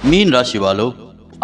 Mean राशि वालों,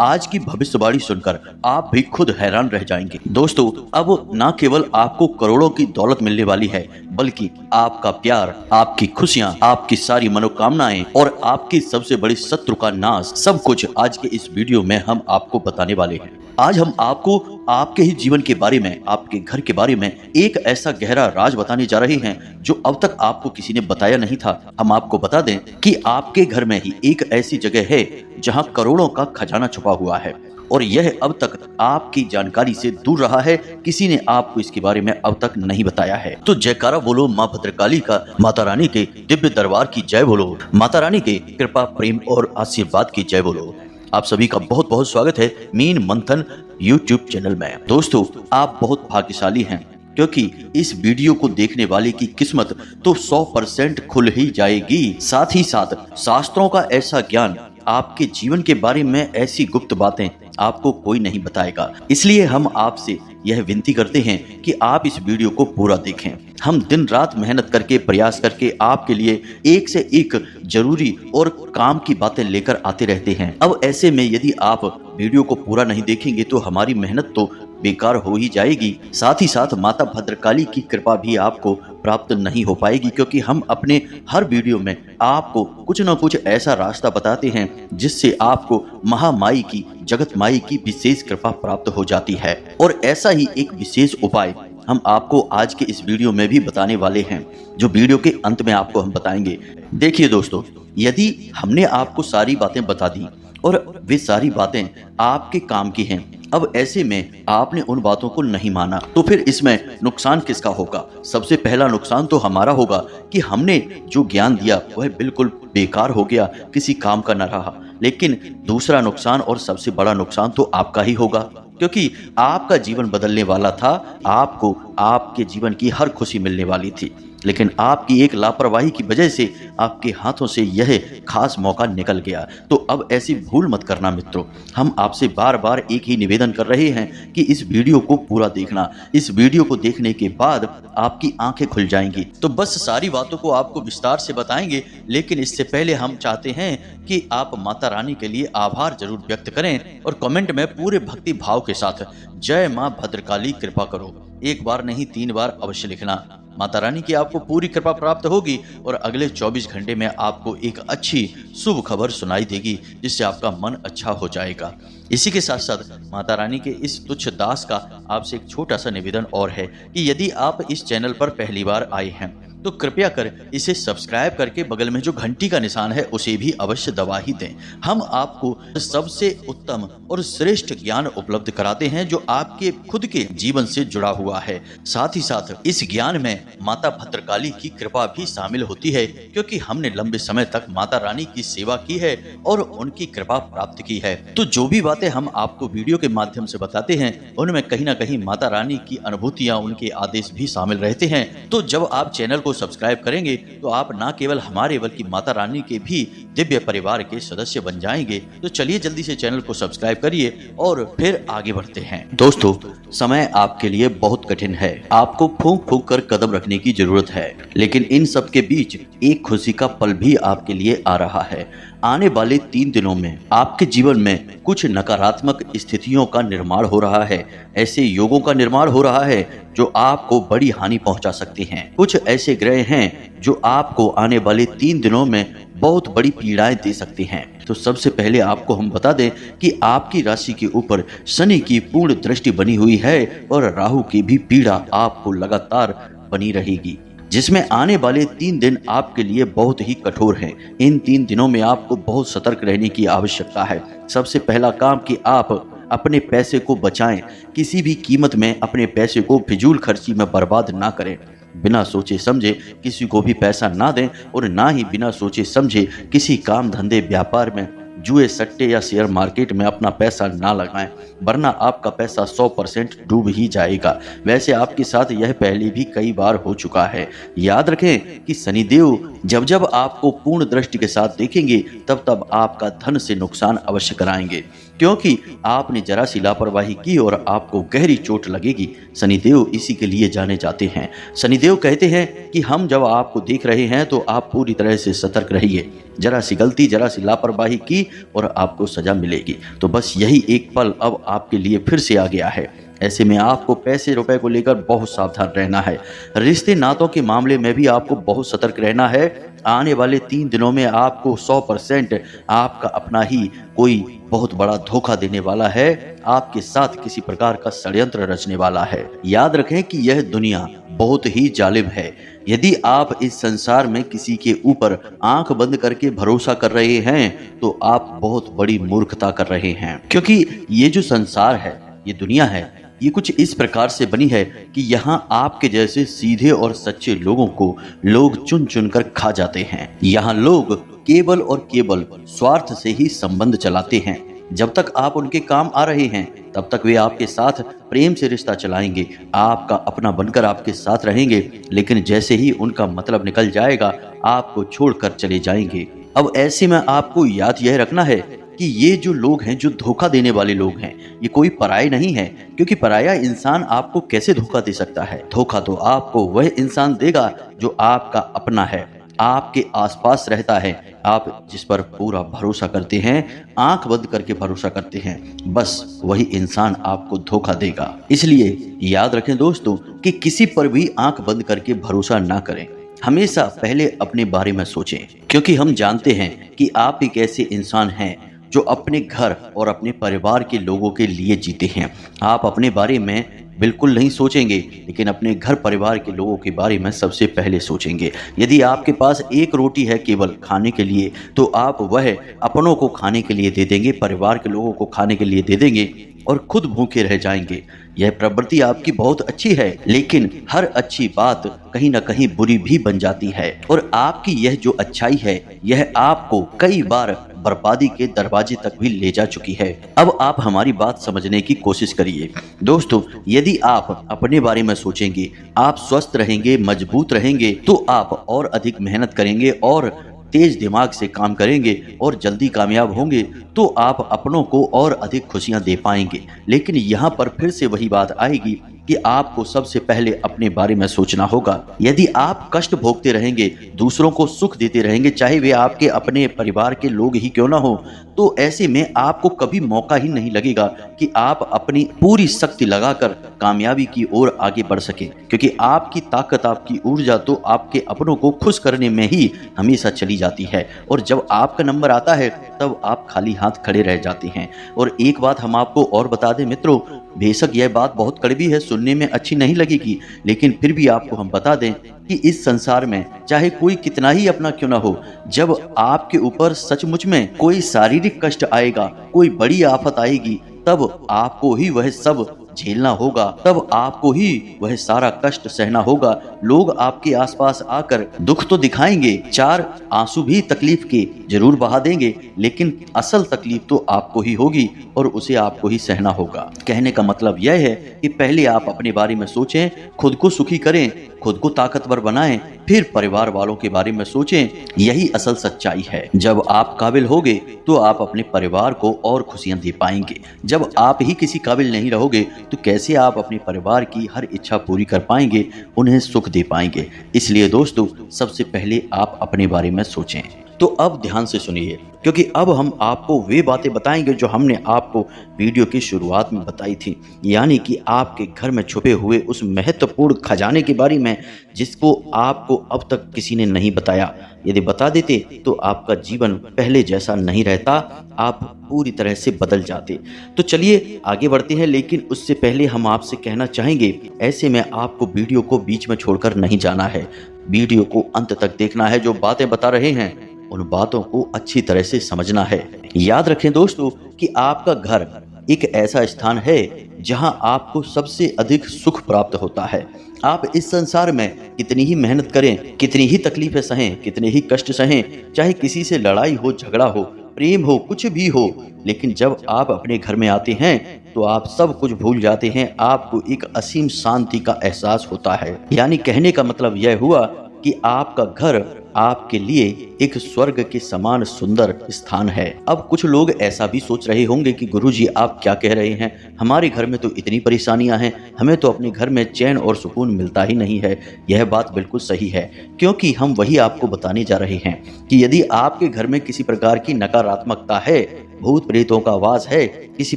आज की भविष्यवाणी सुनकर आप भी खुद हैरान रह जाएंगे। दोस्तों, अब न केवल आपको करोड़ों की दौलत मिलने वाली है, बल्कि आपका प्यार, आपकी खुशियां, आपकी सारी मनोकामनाएं और आपके सबसे बड़े शत्रु का नाश, सब कुछ आज के इस वीडियो में हम आपको बताने वाले हैं। आज हम आपको आपके ही जीवन के बारे में, आपके घर के बारे में एक ऐसा गहरा राज बताने जा रहे हैं जो अब तक आपको किसी ने बताया नहीं था। हम आपको बता दें कि आपके घर में ही एक ऐसी जगह है जहां करोड़ों का खजाना छुपा हुआ है और यह अब तक आपकी जानकारी से दूर रहा है। किसी ने आपको इसके बारे में अब तक नहीं बताया है। तो जयकारा बोलो माँ भद्रकाली का, माता रानी के दिव्य दरबार की जय बोलो, माता रानी के कृपा, प्रेम और आशीर्वाद की जय बोलो। आप सभी का बहुत बहुत स्वागत है मीन मंथन यूट्यूब चैनल में। दोस्तों, आप बहुत भाग्यशाली हैं, क्योंकि इस वीडियो को देखने वाले की किस्मत तो 100% खुल ही जाएगी। साथ ही साथ शास्त्रों का ऐसा ज्ञान, आपके जीवन के बारे में ऐसी गुप्त बातें आपको कोई नहीं बताएगा। इसलिए हम आपसे यह विनती करते हैं कि आप इस वीडियो को पूरा देखें। हम दिन रात मेहनत करके, प्रयास करके आपके लिए एक से एक जरूरी और काम की बातें लेकर आते रहते हैं। अब ऐसे में यदि आप वीडियो को पूरा नहीं देखेंगे तो हमारी मेहनत तो बेकार हो ही जाएगी। साथ ही साथ माता भद्रकाली की कृपा भी आपको प्राप्त नहीं हो पाएगी, क्योंकि हम अपने हर वीडियो में आपको कुछ न कुछ ऐसा रास्ता बताते हैं जिससे आपको महामाई की, जगत माई की विशेष कृपा प्राप्त हो जाती है। और ऐसा ही एक विशेष उपाय हम आपको आज के इस वीडियो में भी बताने वाले हैं, जो वीडियो के अंत में आपको हम बताएंगे। देखिए दोस्तों, यदि हमने आपको सारी बातें बता दी और वे सारी बातें आपके काम की हैं, अब ऐसे में आपने उन बातों को नहीं माना, तो फिर इसमें नुकसान किसका होगा? सबसे पहला नुकसान तो हमारा होगा कि हमने जो ज्ञान दिया वह बिल्कुल बेकार हो गया, किसी काम का न रहा। लेकिन दूसरा नुकसान और सबसे बड़ा नुकसान तो आपका ही होगा, क्योंकि आपका जीवन बदलने वाला था। आपको आपके जीवन की हर खुशी मिलने वाली थी, लेकिन आपकी एक लापरवाही की वजह से आपके हाथों से यह खास मौका निकल गया। तो अब ऐसी भूल मत करना मित्रों। हम आपसे बार बार एक ही निवेदन कर रहे हैं कि इस वीडियो को पूरा देखना। इस वीडियो को देखने के बाद आपकी आंखें खुल जाएंगी। तो बस सारी बातों को आपको विस्तार से बताएंगे, लेकिन इससे पहले हम चाहते हैं कि आप माता रानी के लिए आभार जरूर व्यक्त करें और कमेंट में पूरे भक्ति भाव के साथ जय माँ भद्रकाली कृपा करो, एक बार नहीं 3 बार अवश्य लिखना। माता रानी की आपको पूरी कृपा प्राप्त होगी और अगले 24 घंटे में आपको एक अच्छी शुभ खबर सुनाई देगी, जिससे आपका मन अच्छा हो जाएगा। इसी के साथ साथ माता रानी के इस तुच्छ दास का आपसे एक छोटा सा निवेदन और है कि यदि आप इस चैनल पर पहली बार आए हैं तो कृपया कर इसे सब्सक्राइब करके बगल में जो घंटी का निशान है उसे भी अवश्य दबा ही दें। हम आपको सबसे उत्तम और श्रेष्ठ ज्ञान उपलब्ध कराते हैं जो आपके खुद के जीवन से जुड़ा हुआ है। साथ ही साथ इस ज्ञान में माता भद्रकाली की कृपा भी शामिल होती है, क्योंकि हमने लंबे समय तक माता रानी की सेवा की है और उनकी कृपा प्राप्त की है। तो जो भी बातें हम आपको वीडियो के माध्यम से बताते हैं उनमें कहीं ना कहीं माता रानी की अनुभूतियां, उनके आदेश भी शामिल रहते हैं। तो जब आप चैनल को सब्सक्राइब करेंगे तो आप ना केवल हमारे बल्कि माता रानी के भी दिव्य परिवार के सदस्य बन जाएंगे। तो चलिए जल्दी से चैनल को सब्सक्राइब करिए और फिर आगे बढ़ते हैं। दोस्तों, समय आपके लिए बहुत कठिन है। आपको फूंक फूंक कर कदम रखने की जरूरत है, लेकिन इन सब के बीच एक खुशी का पल भी आपके लिए आ रहा है। आने वाले 3 दिनों में आपके जीवन में कुछ नकारात्मक स्थितियों का निर्माण हो रहा है। ऐसे योगों का निर्माण हो रहा है जो आपको बड़ी हानि पहुंचा सकते हैं। कुछ ऐसे ग्रह हैं जो आपको आने वाले 3 दिनों में बहुत बड़ी पीड़ाएं दे सकते हैं। तो सबसे पहले आपको हम बता दें कि आपकी राशि के ऊपर शनि की पूर्ण दृष्टि बनी हुई है और राहु की भी पीड़ा आपको लगातार बनी रहेगी, जिसमें आने वाले 3 दिन आपके लिए बहुत ही कठोर हैं। इन 3 दिनों में आपको बहुत सतर्क रहने की आवश्यकता है। सबसे पहला काम कि आप अपने पैसे को बचाएं। किसी भी कीमत में अपने पैसे को फिजूल खर्ची में बर्बाद ना करें। बिना सोचे समझे किसी को भी पैसा ना दें और ना ही बिना सोचे समझे किसी काम धंधे, व्यापार में, जुए, सट्टे या शेयर मार्केट में अपना पैसा ना लगाएं, वरना आपका पैसा 100% डूब ही जाएगा। वैसे आपके साथ यह पहले भी कई बार हो चुका है। याद रखें कि शनिदेव जब जब आपको पूर्ण दृष्टि के साथ देखेंगे तब तब आपका धन से नुकसान अवश्य कराएंगे, क्योंकि आपने जरा सी लापरवाही की और आपको गहरी चोट लगेगी। शनिदेव इसी के लिए जाने जाते हैं। शनिदेव कहते हैं कि हम जब आपको देख रहे हैं तो आप पूरी तरह से सतर्क रहिए। जरा सी गलती, जरा सी लापरवाही की और आपको सजा मिलेगी। तो बस यही एक पल अब आपके लिए फिर से आ गया है। ऐसे में आपको पैसे रुपए को लेकर बहुत सावधान रहना है। रिश्ते नातों के मामले में भी आपको बहुत सतर्क रहना है। आने वाले 3 दिनों में आपको 100% आपका अपना ही कोई बहुत बड़ा धोखा देने वाला है, आपके साथ किसी प्रकार का षड्यंत्र रचने वाला है। याद रखें कि यह दुनिया बहुत ही जालिम है। यदि आप इस संसार में किसी के ऊपर आंख बंद करके भरोसा कर रहे हैं तो आप बहुत बड़ी मूर्खता कर रहे हैं, क्योंकि ये जो संसार है, ये दुनिया है, ये कुछ इस प्रकार से बनी है कि यहाँ आपके जैसे सीधे और सच्चे लोगों को लोग चुन चुन कर खा जाते हैं। यहाँ लोग केवल और केवल स्वार्थ से ही संबंध चलाते हैं। जब तक आप उनके काम आ रहे हैं तब तक वे आपके साथ प्रेम से रिश्ता चलाएंगे, आपका अपना बनकर आपके साथ रहेंगे, लेकिन जैसे ही उनका मतलब निकल जाएगा आपको छोड़कर चले जाएंगे। अब ऐसे में आपको याद यह रखना है कि ये जो लोग हैं, जो धोखा देने वाले लोग हैं, ये कोई पराये नहीं है, क्योंकि पराया इंसान आपको कैसे धोखा दे सकता है। धोखा तो आपको वह इंसान देगा जो आपका अपना है, आपके आसपास रहता है, आप जिस पर पूरा भरोसा करते हैं, आंख बंद करके भरोसा करते हैं, बस वही इंसान आपको धोखा देगा। इसलिए याद रखें दोस्तों कि किसी पर भी आंख बंद करके भरोसा ना करें। हमेशा पहले अपने बारे में सोचें, क्योंकि हम जानते हैं कि आप एक ऐसे इंसान हैं जो अपने घर और अपने परिवार के लोगों के लिए जीते हैं। आप अपने बारे में बिल्कुल नहीं सोचेंगे, लेकिन अपने घर परिवार के लोगों के बारे में सबसे पहले सोचेंगे। यदि आपके पास एक रोटी है केवल खाने के लिए, तो आप वह अपनों को खाने के लिए दे देंगे, परिवार के लोगों को खाने के लिए दे देंगे और खुद भूखे रह जाएंगे। यह प्रवृत्ति आपकी बहुत अच्छी है, लेकिन हर अच्छी बात कहीं ना कहीं बुरी भी बन जाती है, और आपकी यह जो अच्छाई है, यह आपको कई बार बर्बादी के दरवाजे तक भी ले जा चुकी है। अब आप हमारी बात समझने की कोशिश करिए दोस्तों। यदि आप अपने बारे में सोचेंगे, आप स्वस्थ रहेंगे, मजबूत रहेंगे, तो आप और अधिक मेहनत करेंगे और तेज दिमाग से काम करेंगे और जल्दी कामयाब होंगे, तो आप अपनों को और अधिक खुशियां दे पाएंगे। लेकिन यहाँ पर फिर से वही बात आएगी कि आपको सबसे पहले अपने बारे में सोचना होगा। यदि आप कष्ट भोगते रहेंगे, दूसरों को सुख देते रहेंगे, चाहे वे आपके अपने परिवार के लोग ही क्यों ना हो, तो ऐसे में आपको कभी मौका ही नहीं लगेगा कि आप अपनी पूरी शक्ति लगाकर कामयाबी की ओर आगे बढ़ सकें, क्योंकि आपकी ताकत, आपकी ऊर्जा तो आपके अपनों को खुश करने में ही हमेशा चली जाती है, और जब आपका नंबर आता है तब आप खाली हाथ खड़े रह जाते हैं। और एक बात हम आपको और बता दें मित्रों, बेशक यह बात बहुत कड़वी है, सुनने में अच्छी नहीं लगेगी, लेकिन फिर भी आपको हम बता दें कि इस संसार में चाहे कोई कितना ही अपना क्यों ना हो, जब आपके ऊपर सचमुच में कोई शारीरिक कष्ट आएगा, कोई बड़ी आफत आएगी, तब आपको ही वह सब झेलना होगा, तब आपको ही वह सारा कष्ट सहना होगा। लोग आपके आसपास आकर दुख तो दिखाएंगे, 4 आंसू भी तकलीफ के जरूर बहा देंगे, लेकिन असल तकलीफ तो आपको ही होगी और उसे आपको ही सहना होगा। कहने का मतलब यह है कि पहले आप अपने बारे में सोचें, खुद को सुखी करें, खुद को ताकतवर बनाएं, फिर परिवार वालों के बारे में सोचें। यही असल सच्चाई है। जब आप काबिल होगे तो आप अपने परिवार को और खुशियां दे पाएंगे। जब आप ही किसी काबिल नहीं रहोगे तो कैसे आप अपने परिवार की हर इच्छा पूरी कर पाएंगे, उन्हें सुख दे पाएंगे। इसलिए दोस्तों, सबसे पहले आप अपने बारे में सोचें। तो अब ध्यान से सुनिए, क्योंकि अब हम आपको वे बातें बताएंगे जो हमने आपको वीडियो की शुरुआत में बताई थी, यानी कि आपके घर में छुपे हुए उस महत्वपूर्ण खजाने के बारे में जिसको आपको अब तक किसी ने नहीं बताया। यदि बता देते तो आपका जीवन पहले जैसा नहीं रहता, आप पूरी तरह से बदल जाते। तो चलिए आगे बढ़ते हैं, लेकिन उससे पहले हम आपसे कहना चाहेंगे, ऐसे में आपको वीडियो को बीच में छोड़कर नहीं जाना है, वीडियो को अंत तक देखना है। जो बातें बता रहे हैं उन बातों को अच्छी तरह से समझना है। याद रखें दोस्तों कि आपका घर एक ऐसा स्थान है जहां आपको सबसे अधिक सुख प्राप्त होता है। आप इस संसार में कितनी ही मेहनत करें, कितनी ही तकलीफें सहें, कितने ही कष्ट सहें, चाहे किसी से लड़ाई हो, झगड़ा हो, प्रेम हो, कुछ भी हो, लेकिन जब आप अपने घर में आते हैं तो आप सब कुछ भूल जाते हैं। आपको एक असीम शांति का एहसास होता है। यानी कहने का मतलब यह हुआ कि आपका घर आपके लिए एक स्वर्ग के समान सुंदर स्थान है। अब कुछ लोग ऐसा भी सोच रहे होंगे कि गुरुजी आप क्या कह रहे हैं, हमारे घर में तो इतनी परेशानियां हैं, हमें तो अपने घर में चैन और सुकून मिलता ही नहीं है। यह बात बिल्कुल सही है, क्योंकि हम वही आपको बताने जा रहे हैं कि यदि आपके घर में किसी प्रकार की नकारात्मकता है, भूत प्रेतों का वास है, किसी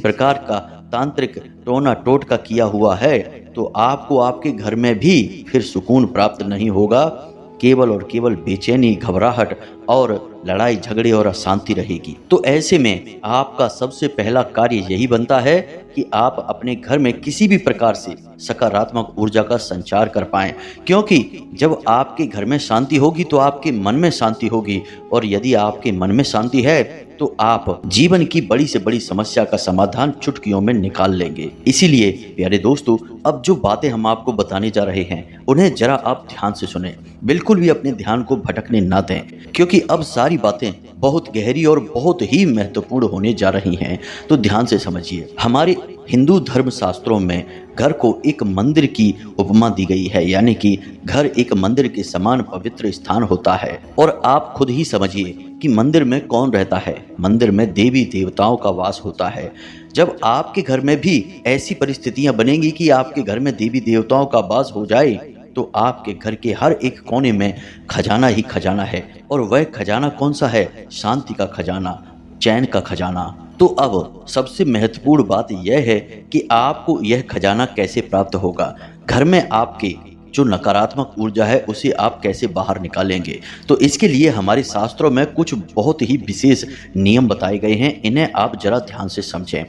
प्रकार का तांत्रिक टोना टोटका किया हुआ है, तो आपको आपके घर में भी फिर सुकून प्राप्त नहीं होगा। केवल और केवल बेचैनी, घबराहट और लड़ाई झगड़े और अशांति रहेगी। तो ऐसे में आपका सबसे पहला कार्य यही बनता है कि आप अपने घर में किसी भी प्रकार से सकारात्मक ऊर्जा का संचार कर पाएं, क्योंकि जब आपके घर में शांति होगी तो आपके मन में शांति होगी, और यदि आपके मन में शांति है तो आप जीवन की बड़ी से बड़ी समस्या का समाधान चुटकियों में निकाल लेंगे। इसीलिए प्यारे दोस्तों, अब जो बातें हम आपको बताने जा रहे हैं उन्हें जरा आप ध्यान से सुने, बिल्कुल भी अपने ध्यान को भटकने ना दें, क्योंकि अब सारी बातें बहुत गहरी और बहुत ही महत्वपूर्ण होने जा रही हैं। तो ध्यान से समझिए। हमारे हिंदू धर्म शास्त्रों में घर को एक मंदिर की उपमा दी गई है, यानी कि घर एक मंदिर के समान पवित्र स्थान होता है। और आप खुद ही समझिए कि मंदिर में कौन रहता है। मंदिर में देवी देवताओं का वास होता है। जब आपके घर में भी ऐसी परिस्थितियां बनेंगी कि आपके घर में देवी देवताओं का वास हो जाए, तो आपके घर के हर एक कोने में खजाना ही खजाना है। और वह खजाना कौन सा है? शांति का खजाना, चैन का खजाना। तो अब सबसे महत्वपूर्ण बात यह है कि आपको यह खजाना कैसे प्राप्त होगा। घर में आपके जो नकारात्मक ऊर्जा है उसे आप कैसे बाहर निकालेंगे। तो इसके लिए हमारे शास्त्रों में कुछ बहुत ही विशेष नियम बताए गए हैं, इन्हें आप जरा ध्यान से समझें।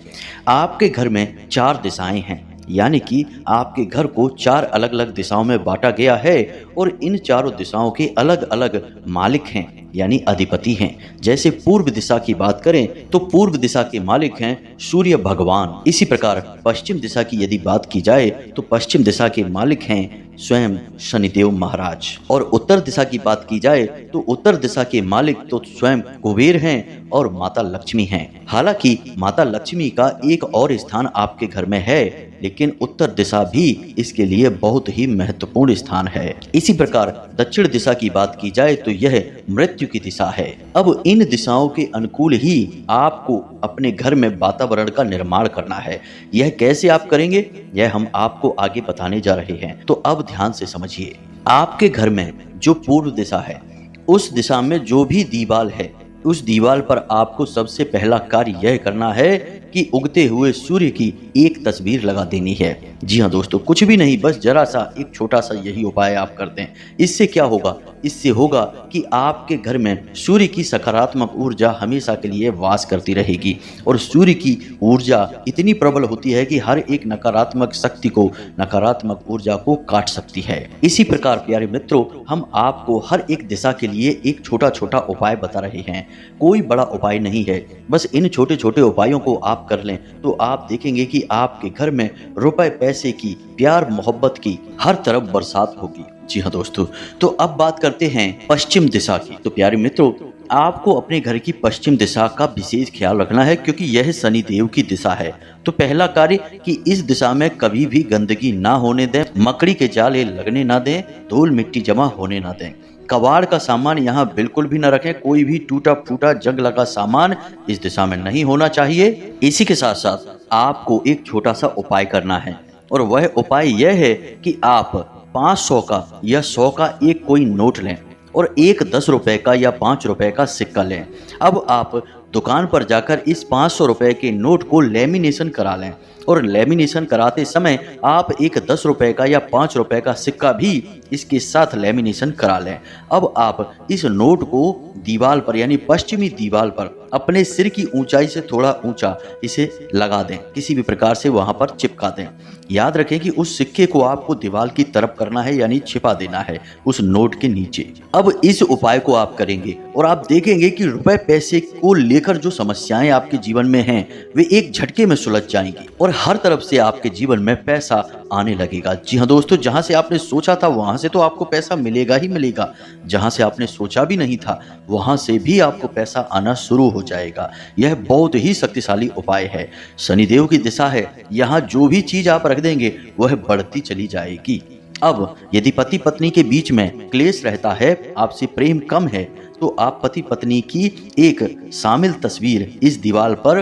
आपके घर में 4 दिशाएं हैं, यानी कि आपके घर को 4 अलग अलग दिशाओं में बांटा गया है, और इन चारों दिशाओं के अलग अलग मालिक हैं, यानी अधिपति हैं। जैसे पूर्व दिशा की बात करें तो पूर्व दिशा के मालिक हैं सूर्य भगवान। इसी प्रकार पश्चिम दिशा की यदि बात की जाए तो पश्चिम दिशा के मालिक हैं स्वयं शनिदेव महाराज। और उत्तर दिशा की बात की जाए तो उत्तर दिशा के मालिक तो स्वयं कुबेर हैं और माता लक्ष्मी हैं। हालांकि माता लक्ष्मी का एक और स्थान आपके घर में है, लेकिन उत्तर दिशा भी इसके लिए बहुत ही महत्वपूर्ण स्थान है। इसी प्रकार दक्षिण दिशा की बात की जाए तो यह मृत्यु की दिशा है। अब इन दिशाओं के अनुकूल ही आपको अपने घर में वातावरण का निर्माण करना है। यह कैसे आप करेंगे, यह हम आपको आगे बताने जा रहे हैं। तो अब ध्यान से समझिए। आपके घर में जो पूर्व दिशा है, उस दिशा में जो भी दीवार है, उस दीवार पर आपको सबसे पहला कार्य यह करना है कि उगते हुए सूर्य की एक तस्वीर लगा देनी है। जी हाँ दोस्तों, कुछ भी नहीं, बस जरा सा एक छोटा सा यही उपाय आप करते हैं। इससे क्या होगा? इससे होगा कि आपके घर में सूर्य की सकारात्मक ऊर्जा हमेशा के लिए वास करती रहेगी, और सूर्य की ऊर्जा इतनी प्रबल होती है कि हर एक नकारात्मक शक्ति को, नकारात्मक ऊर्जा को काट सकती है। इसी प्रकार प्यारे मित्रों, हम आपको हर एक दिशा के लिए एक छोटा छोटा उपाय बता रहे हैं। कोई बड़ा उपाय नहीं है, बस इन छोटे छोटे उपायों को आप कर लें तो आप देखेंगे कि आपके घर में रुपए पैसे की, प्यार मोहब्बत की हर तरफ बरसात होगी। जी हाँ दोस्तों, तो अब बात करते हैं पश्चिम दिशा की। तो प्यारे मित्रों, आपको अपने घर की पश्चिम दिशा का विशेष ख्याल रखना है, क्योंकि यह शनि देव की दिशा है। तो पहला कार्य कि इस दिशा में कभी भी गंदगी ना होने दें, मकड़ी के जाले लगने ना दें, धूल मिट्टी जमा होने ना दें। कबाड़ का सामान यहाँ बिल्कुल भी न रखें। कोई भी टूटा फूटा जंग लगा सामान इस दिशा में नहीं होना चाहिए। इसी के साथ साथ आपको एक छोटा सा उपाय करना है, और वह उपाय यह है कि आप 500 का या 100 का एक कोई नोट लें और एक 10 रुपए का या 5 रुपए का सिक्का लें। अब आप दुकान पर जाकर इस 500 रुपए के नोट को लेमिनेशन करा लें, और लेमिनेशन कराते समय आप एक 10 रुपए का या 5 रुपए का सिक्का भी इसके साथ लेमिनेशन करा लें। अब आप इस नोट को दीवार पर, यानी पश्चिमी दीवार पर अपने सिर की ऊंचाई से थोड़ा ऊंचा इसे लगा दें, किसी भी प्रकार से वहां पर चिपका दें। याद रखें कि उस सिक्के को आपको दीवार की तरफ करना है, यानी छिपा देना है उस नोट के नीचे। अब इस उपाय को आप करेंगे और आप देखेंगे कि रुपए पैसे को लेकर जो समस्याएं आपके जीवन में हैं वे एक झटके में सुलझ जाएंगी, और हर तरफ से आपके जीवन में पैसा आने लगेगा। जी हाँ दोस्तों, जहां से आपने सोचा था वहां से तो आपको पैसा मिलेगा ही मिलेगा, जहां से आपने सोचा भी नहीं था वहां से भी आपको पैसा आना शुरू हो जाएगा। यह बहुत ही शक्तिशाली उपाय है। शनिदेव की दिशा है, यहाँ जो भी चीज आप रख देंगे वह बढ़ती चली जाएगी। अब यदि पति पत्नी के बीच में क्लेश रहता है, आपसी प्रेम कम है, तो आप पति पत्नी की एक शामिल तस्वीर इस दीवार पर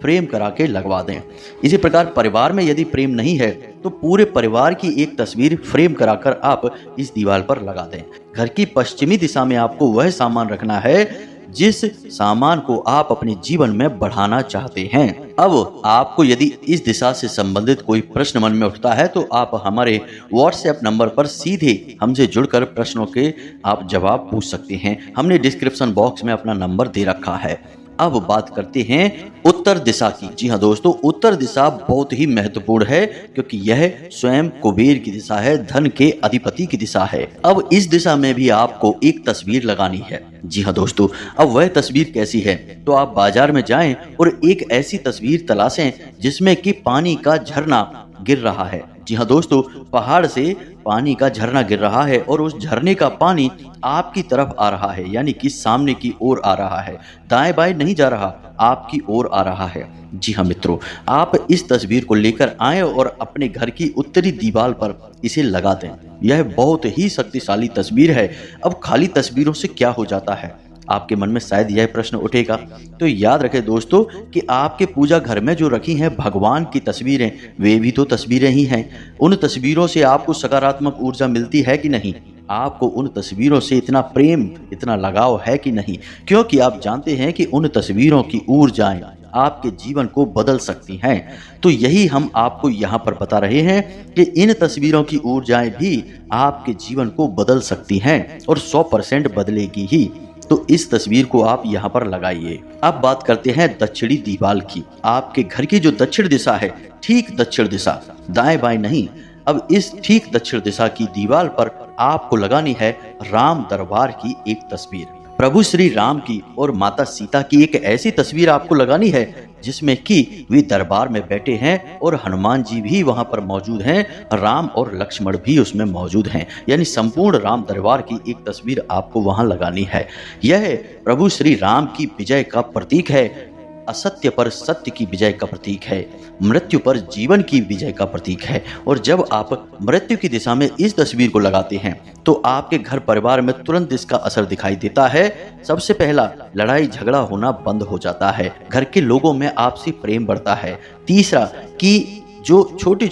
फ्रेम करा के लगवा दें। इसी प्रकार परिवार में यदि प्रेम नहीं है तो पूरे परिवार की एक तस्वीर फ्रेम कराकर आप इस दीवार पर लगा दें। घर की पश्चिमी दिशा में आपको वह सामान रखना है जिस सामान को आप अपने जीवन में बढ़ाना चाहते हैं। अब आपको यदि इस दिशा से संबंधित कोई प्रश्न मन में उठता है तो आप हमारे व्हाट्सएप नंबर पर सीधे हमसे जुड़कर प्रश्नों के आप जवाब पूछ सकते हैं। हमने डिस्क्रिप्शन बॉक्स में अपना नंबर दे रखा है। अब बात करते हैं उत्तर दिशा की। जी हाँ दोस्तों, उत्तर दिशा बहुत ही महत्वपूर्ण है क्योंकि यह स्वयं कुबेर की दिशा है, धन के अधिपति की दिशा है। अब इस दिशा में भी आपको एक तस्वीर लगानी है। जी हाँ दोस्तों, अब वह तस्वीर कैसी है? तो आप बाजार में जाएं और एक ऐसी तस्वीर तलाशें जिसमें कि पानी का झरना गिर रहा है। जी हाँ दोस्तों, पहाड़ से पानी का झरना गिर रहा है और उस झरने का पानी आपकी तरफ आ रहा है, यानी कि सामने की ओर आ रहा है, दाएं बाएं नहीं जा रहा, आपकी ओर आ रहा है। जी हाँ मित्रों, आप इस तस्वीर को लेकर आएं और अपने घर की उत्तरी दीवार पर इसे लगा दें। यह बहुत ही शक्तिशाली तस्वीर है। अब खाली तस्वीरों से क्या हो जाता है, आपके मन में शायद यह प्रश्न उठेगा। तो याद रखें दोस्तों कि आपके पूजा घर में जो रखी हैं भगवान की तस्वीरें, वे भी तो तस्वीरें ही हैं। उन तस्वीरों से आपको सकारात्मक ऊर्जा मिलती है कि नहीं? आपको उन तस्वीरों से इतना प्रेम, इतना लगाव है कि नहीं? क्योंकि आप जानते हैं कि उन तस्वीरों की ऊर्जाएं आपके जीवन को बदल सकती हैं। तो यही हम आपको यहाँ पर बता रहे हैं कि इन तस्वीरों की ऊर्जाएं भी आपके जीवन को बदल सकती हैं और 100% बदलेगी ही। तो इस तस्वीर को आप यहाँ पर लगाइए। अब बात करते हैं दक्षिणी दीवार की। आपके घर की जो दक्षिण दिशा है, ठीक दक्षिण दिशा, दाएं बाएं नहीं। अब इस ठीक दक्षिण दिशा की दीवार पर आपको लगानी है राम दरबार की एक तस्वीर। प्रभु श्री राम की और माता सीता की एक ऐसी तस्वीर आपको लगानी है जिसमें कि वे दरबार में बैठे हैं और हनुमान जी भी वहां पर मौजूद हैं, राम और लक्ष्मण भी उसमें मौजूद हैं, यानी संपूर्ण राम दरबार की एक तस्वीर आपको वहां लगानी है। यह प्रभु श्री राम की विजय का प्रतीक है, असत्य पर सत्य की विजय का प्रतीक है, मृत्यु पर जीवन की विजय का प्रतीक है। और जब आप मृत्यु की दिशा में इस तस्वीर को लगाते हैं तो आपके घर परिवार में तुरंत इसका असर दिखाई देता है। सबसे पहला, लड़ाई झगड़ा होना बंद हो जाता है, घर के लोगों में आपसी प्रेम बढ़ता है। तीसरा, कि जो छोटी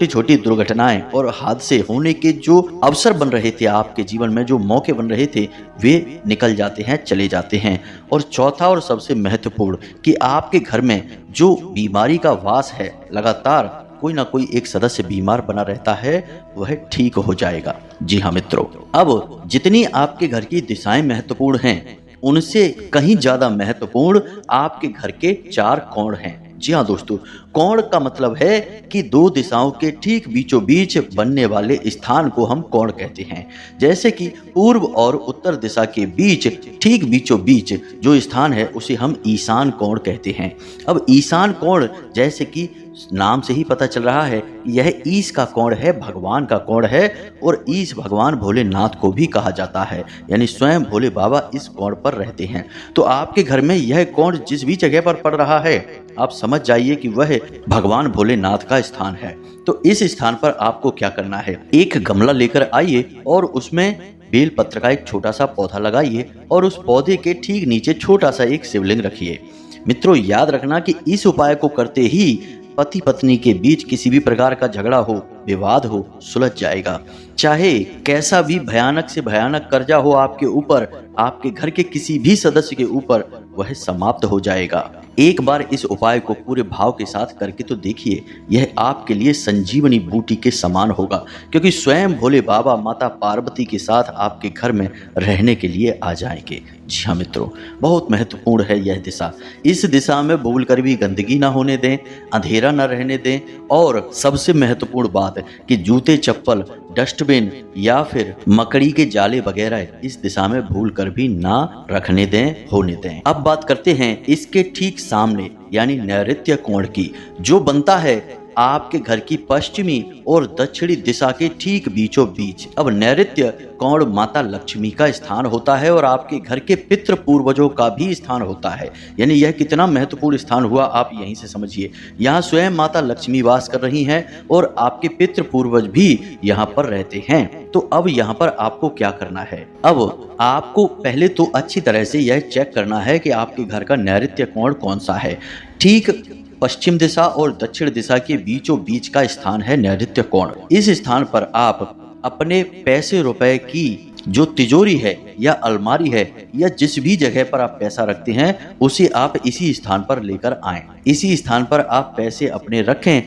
छोटी दुर्घटनाएं और हादसे होने के जो अवसर बन रहे थे, आपके जीवन में जो मौके बन रहे थे, वे निकल जाते हैं, चले जाते हैं। और चौथा और सबसे महत्वपूर्ण, कि आपके घर में जो बीमारी का वास है, लगातार कोई ना कोई एक सदस्य बीमार बना रहता है, वह ठीक हो जाएगा। जी हाँ मित्रों, अब जितनी आपके घर की दिशाएं महत्वपूर्ण हैं, उनसे कहीं ज्यादा महत्वपूर्ण आपके घर के 4 कोण हैं। जी हाँ दोस्तों, कोण का मतलब है कि 2 दिशाओं के ठीक बीचों बीच बनने वाले स्थान को हम कोण कहते हैं। जैसे कि पूर्व और उत्तर दिशा के बीच ठीक बीचों बीच जो स्थान है उसे हम ईशान कोण कहते हैं। अब ईशान कोण, जैसे कि नाम से ही पता चल रहा है, यह ईश का कोण है, भगवान का कोण है। और ईश भगवान भोलेनाथ को भी कहा जाता है, यानी स्वयं भोले बाबा इस कोण पर रहते हैं। तो आपके घर में यह कोण जिस भी जगह पर पड़ रहा है, आप समझ जाइए कि वह भगवान भोलेनाथ का स्थान है। तो इस स्थान पर आपको क्या करना है, एक गमला लेकर आइए और उसमें बेल पत्र का एक छोटा सा पौधा लगाइए और उस पौधे के ठीक नीचे छोटा सा एक शिवलिंग रखिए। मित्रों, याद रखना कि इस उपाय को करते ही पति पत्नी के बीच किसी भी प्रकार का झगड़ा हो, विवाद हो, सुलझ जाएगा। चाहे कैसा भी भयानक से भयानक कर्जा हो आपके ऊपर, आपके घर के किसी भी सदस्य के ऊपर, वह समाप्त हो जाएगा। एक बार इस उपाय को पूरे भाव के साथ करके तो देखिए, यह आपके लिए संजीवनी बूटी के समान होगा, क्योंकि स्वयं भोले बाबा माता पार्वती के साथ आपके घर में रहने के लिए आ जाएंगे। जी हाँ मित्रों, बहुत महत्वपूर्ण है यह दिशा। इस दिशा में भूल कर भी गंदगी ना होने दें, अंधेरा ना रहने दें, और सबसे महत्वपूर्ण बात है कि जूते, चप्पल, डस्टबिन या फिर मकड़ी के जाले वगैरह इस दिशा में भूल कर भी ना रखने दें, होने दें। अब बात करते हैं इसके ठीक सामने, यानी नैऋत्य कोण की, जो बनता है आपके घर की पश्चिमी और दक्षिणी दिशा के ठीक बीचों बीच। अब नैऋत्य कोण माता लक्ष्मी का स्थान होता है और आपके घर के पितृ पूर्वजों का भी स्थान होता है। यानी यह कितना महत्वपूर्ण स्थान हुआ आप यहीं से समझिए। यहाँ स्वयं माता लक्ष्मी वास कर रही हैं और आपके पितृ पूर्वज भी यहाँ पर रहते हैं। तो अब यहाँ पर आपको क्या करना है? अब आपको पहले तो अच्छी तरह से यह चेक करना है कि आपके घर का नैऋत्य कोण कौन सा है। ठीक पश्चिम दिशा और दक्षिण दिशा के बीचों बीच का स्थान है नैऋत्य कोण। इस स्थान पर आप अपने पैसे रुपए की जो तिजोरी है या अलमारी है या जिस भी जगह पर आप पैसा रखते हैं उसे आप इसी स्थान पर लेकर आएं। इसी स्थान पर आप पैसे अपने रखें।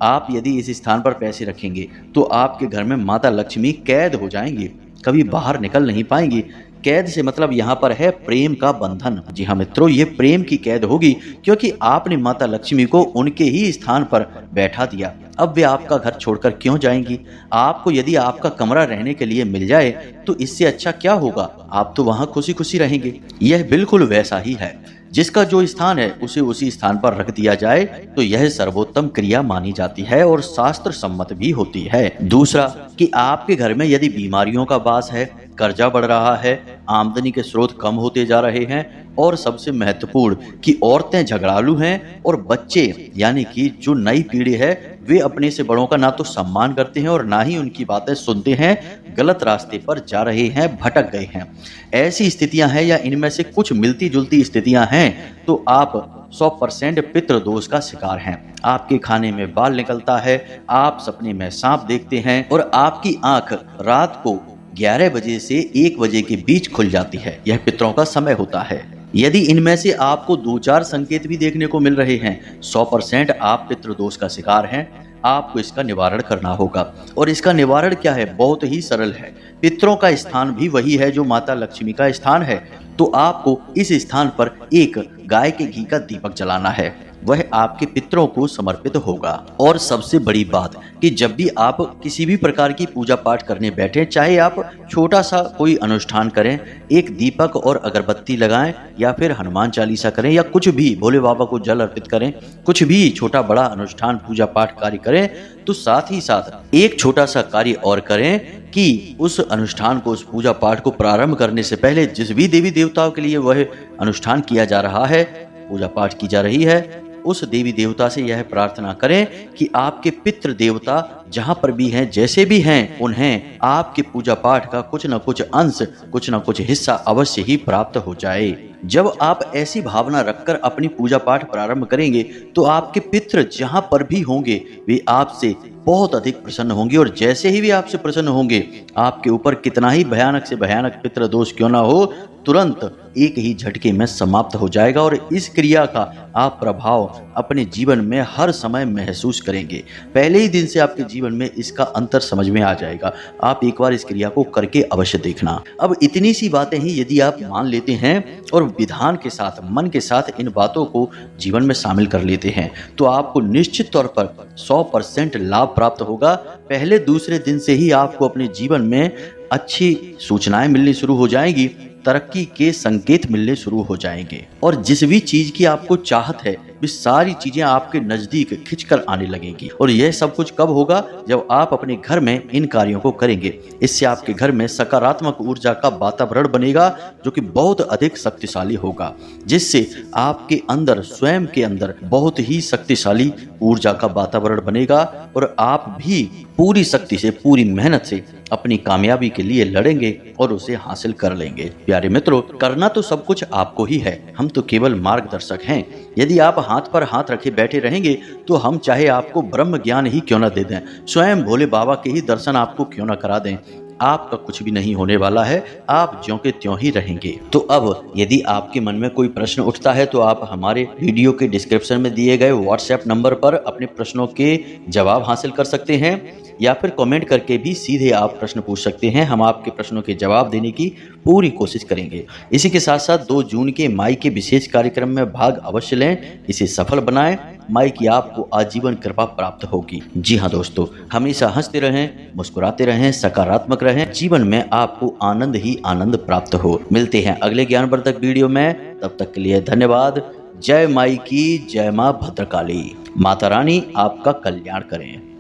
आप यदि इस स्थान पर पैसे रखेंगे तो आपके घर में माता लक्ष्मी कैद हो जाएंगी, कभी बाहर निकल नहीं पाएंगी। कैद से मतलब यहाँ पर है प्रेम का बंधन। जी हाँ मित्रों, ये प्रेम की कैद होगी क्योंकि आपने माता लक्ष्मी को उनके ही स्थान पर बैठा दिया। अब वे आपका घर छोड़कर क्यों जाएंगी? आपको यदि आपका कमरा रहने के लिए मिल जाए तो इससे अच्छा क्या होगा? आप तो वहाँ खुशी खुशी रहेंगे। यह बिल्कुल वैसा ही है, जिसका जो स्थान है उसे उसी स्थान पर रख दिया जाए तो यह सर्वोत्तम क्रिया मानी जाती है और शास्त्र सम्मत भी होती है। दूसरा कि आपके घर में यदि बीमारियों का वास है, कर्जा बढ़ रहा है, आमदनी के स्रोत कम होते जा रहे हैं और सबसे महत्वपूर्ण कि औरतें झगड़ालू हैं और बच्चे यानी कि जो नई पीढ़ी है वे अपने से बड़ों का ना तो सम्मान करते हैं और ना ही उनकी बातें सुनते हैं, गलत रास्ते पर जा रहे हैं, भटक गए हैं। ऐसी स्थितियां हैं या इनमें से कुछ मिलती जुलती स्थितियां हैं तो आप 100% पितृ दोष का शिकार हैं। आपके खाने में बाल निकलता है, आप सपने में सांप देखते हैं और आपकी आंख रात को 11 बजे से 1 बजे के बीच खुल जाती है। यह पितरों का समय होता है। यदि इनमें से आपको 2-4 संकेत भी देखने को मिल रहे हैं 100% आप पितृदोष का शिकार हैं। आपको इसका निवारण करना होगा और इसका निवारण क्या है? बहुत ही सरल है। पितरों का स्थान भी वही है जो माता लक्ष्मी का स्थान है, तो आपको इस स्थान पर एक गाय के घी का दीपक जलाना है। वह आपके पितरों को समर्पित होगा। और सबसे बड़ी बात कि जब भी आप किसी भी प्रकार की पूजा पाठ करने बैठे, चाहे आप छोटा सा कोई अनुष्ठान करें, एक दीपक और अगरबत्ती लगाएं या फिर हनुमान चालीसा करें या कुछ भी भोले बाबा को जल अर्पित करें, कुछ भी छोटा बड़ा अनुष्ठान पूजा पाठ कार्य करें, तो साथ ही साथ एक छोटा सा कार्य और करें कि उस अनुष्ठान को, उस पूजा पाठ को प्रारंभ करने से पहले जिस भी देवी देवताओं के लिए वह अनुष्ठान किया जा रहा है, पूजा पाठ की जा रही है, उस देवी देवता से यह प्रार्थना करें कि आपके पितृ देवता जहां पर भी हैं, जैसे भी हैं, उन्हें आपके पूजा पाठ का कुछ न कुछ अंश, कुछ न कुछ हिस्सा अवश्य ही प्राप्त हो जाए। जब आप ऐसी भावना रखकर अपनी पूजा पाठ प्रारंभ करेंगे तो आपके पितृ जहां पर भी होंगे वे आपसे बहुत अधिक प्रसन्न होंगे और जैसे ही वे आपसे प्रसन्न होंगे, आपके ऊपर कितना ही भयानक से भयानक पितृ दोष क्यों ना हो, तुरंत एक ही झटके में समाप्त हो जाएगा और इस क्रिया का आप प्रभाव अपने जीवन में हर समय महसूस करेंगे। पहले ही दिन से आपके जीवन में इसका अंतर समझ में आ जाएगा। आप एक बार इस क्रिया को करके अवश्य देखना। अब इतनी सी बातें ही यदि आप मान लेते हैं और विधान के साथ, मन के साथ इन बातों को जीवन में शामिल कर लेते हैं तो आपको निश्चित तौर पर 100% लाभ प्राप्त होगा। पहले दूसरे दिन से ही आपको अपने जीवन में अच्छी सूचनाएं मिलनी शुरू हो जाएंगी, तरक्की के संकेत मिलने शुरू हो जाएंगे और जिस भी चीज की आपको चाहत है वे सारी चीजें आपके नजदीक खिंचकर आने लगेंगी। और यह सब कुछ कब होगा? जब आप अपने घर में इन कार्यों को करेंगे। इससे आपके घर में सकारात्मक ऊर्जा का वातावरण बनेगा जो कि बहुत अधिक शक्तिशाली होगा, जिससे आपके अंदर, स्वयं के अंदर बहुत ही शक्तिशाली ऊर्जा का वातावरण बनेगा और आप भी पूरी शक्ति से, पूरी मेहनत से अपनी कामयाबी के लिए लड़ेंगे और उसे हासिल कर लेंगे। प्यारे मित्रों, करना तो सब कुछ आपको ही है, हम तो केवल मार्गदर्शक हैं। यदि आप हाथ पर हाथ रखे बैठे रहेंगे तो हम चाहे आपको ब्रह्म ज्ञान ही क्यों न दे दें, स्वयं भोले बाबा के ही दर्शन आपको क्यों न करा दें, आपका कुछ भी नहीं होने वाला है। आप ज्यों के त्यों ही रहेंगे। तो अब यदि आपके मन में कोई प्रश्न उठता है तो आप हमारे वीडियो के डिस्क्रिप्शन में दिए गए व्हाट्सएप नंबर पर अपने प्रश्नों के जवाब हासिल कर सकते हैं या फिर कमेंट करके भी सीधे आप प्रश्न पूछ सकते हैं। हम आपके प्रश्नों के जवाब देने की पूरी कोशिश करेंगे। इसी के साथ साथ 2 जून के माई के विशेष कार्यक्रम में भाग अवश्य लें, इसे सफल बनाएं। माई की आपको आजीवन कृपा प्राप्त होगी। जी हाँ दोस्तों, हमेशा हंसते रहें, मुस्कुराते रहें, सकारात्मक रहें, जीवन में आपको आनंद ही आनंद प्राप्त हो। मिलते हैं अगले ज्ञानवर्धक वीडियो में, तब तक के लिए धन्यवाद। जय माई की, जय माँ भद्रकाली। माता रानी आपका कल्याण करें।